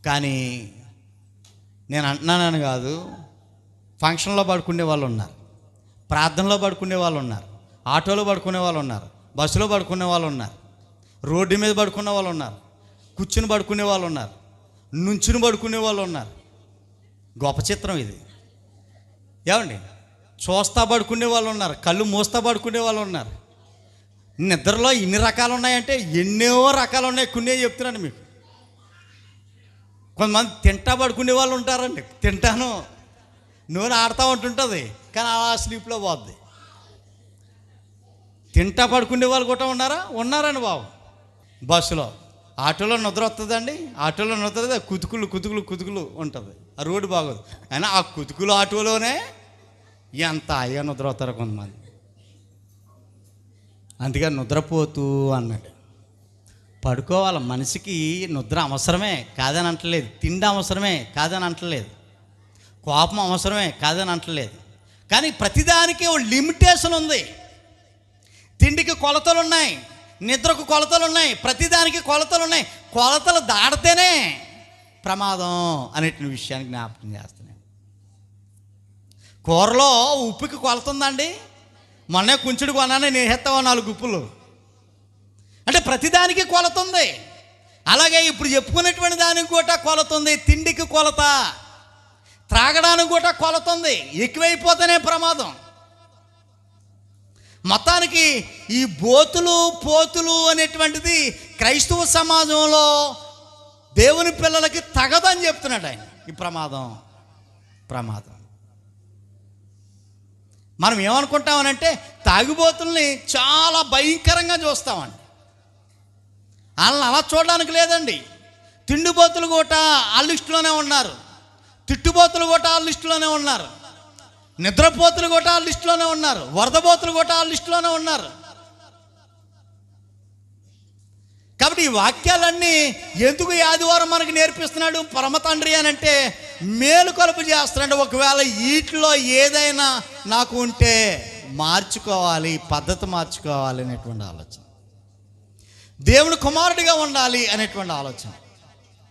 కానీ నేను అంటున్నానని కాదు, ఫంక్షన్లో పడుకునే వాళ్ళు ఉన్నారు, ప్రార్థనలో పడుకునే వాళ్ళు ఉన్నారు, ఆటోలో పడుకునే వాళ్ళు ఉన్నారు, బస్సులో పడుకునే వాళ్ళు ఉన్నారు, రోడ్డు మీద పడుకునే వాళ్ళు ఉన్నారు, కూర్చుని పడుకునే వాళ్ళు ఉన్నారు, నుంచుని పడుకునే వాళ్ళు ఉన్నారు. గొప్ప చిత్రం ఇది. ఏమండి, చూస్తా పడుకునే వాళ్ళు ఉన్నారు, కళ్ళు మూస్తా పడుకునే వాళ్ళు ఉన్నారు. నిద్రలో ఇన్ని రకాలు ఉన్నాయంటే ఎన్నో రకాలు ఉన్నాయి. కొన్ని చెప్తున్నాను మీకు. కొంతమంది తింటా పడుకునే వాళ్ళు ఉంటారండి. తింటాను నూనె ఆడుతూ ఉంటుంటుంది, కానీ అలా స్లీప్లో పోద్ది. తింటా పడుకునే వాళ్ళు కూడా ఉన్నారండి బాబు. బస్సులో, ఆటోలో నిద్ర వస్తుందండి. ఆటోలో నిద్ర కుతుకులు ఉంటుంది. ఆ రోడ్డు బాగోదు, అయినా ఆ కుతుకులు ఆటోలోనే ఎంత అయ్యా నిద్ర వస్తారు కొంతమంది. అందుకని నిద్రపోతూ అన్నాడు. పడుకోవాలి. మనిషికి నిద్ర అవసరమే కాదని అంటలేదు, తిండి అవసరమే కాదని అంటలేదు, కోపం అవసరమే కాదని అంటలేదు. కానీ ప్రతిదానికి ఓ లిమిటేషన్ ఉంది. తిండికి కొలతలు ఉన్నాయి, నిద్రకు కొలతలు ఉన్నాయి, ప్రతిదానికి కొలతలు ఉన్నాయి. కొలతలు దాటితేనే ప్రమాదం అనేటువంటి విషయాన్ని జ్ఞాపకం చేస్తున్నాను. కూరలో ఉప్పుకి కొలత ఉందండి. మొన్నే కుంచుడు కొన్నాను, నేను వేస్తావా 4 ఉప్పులు అంటే ప్రతిదానికి కొలత ఉంది. అలాగే ఇప్పుడు చెప్పుకునేటువంటి దానికి కూడా కొలత ఉంది. తిండికి కొలత, త్రాగడానికి కూడా కొలత ఉంది. ఎక్కువైపోతేనే ప్రమాదం. మొత్తానికి ఈ పోతులు అనేటువంటిది క్రైస్తవ సమాజంలో దేవుని పిల్లలకి తగదని చెప్తున్నాడు ఆయన. ఈ ప్రమాదం. మనం ఏమనుకుంటామనంటే తాగుబోతుల్ని చాలా భయంకరంగా చూస్తామండి. వాళ్ళని అలా చూడడానికి లేదండి. తిండిబోతులు కూడా ఆ లిస్టులోనే ఉన్నారు, తిట్టుబోతులు కూడా ఆ లిస్టులోనే ఉన్నారు, నిద్రపోతులు కూడా ఆ లిస్టులోనే ఉన్నారు, వరదబోతులు కూడా ఆ లిస్టులోనే ఉన్నారు. కాబట్టి ఈ వాక్యాలన్నీ ఎందుకు ఈ ఆదివారం మనకు నేర్పిస్తున్నాడు పరమ తండ్రి అని అంటే, మేలు కలుపు చేస్తున్నాడు. ఒకవేళ వీటిలో ఏదైనా నాకు ఉంటే మార్చుకోవాలి, పద్ధతి మార్చుకోవాలి అనేటువంటి ఆలోచన, దేవుని కుమారుడిగా ఉండాలి అనేటువంటి ఆలోచన.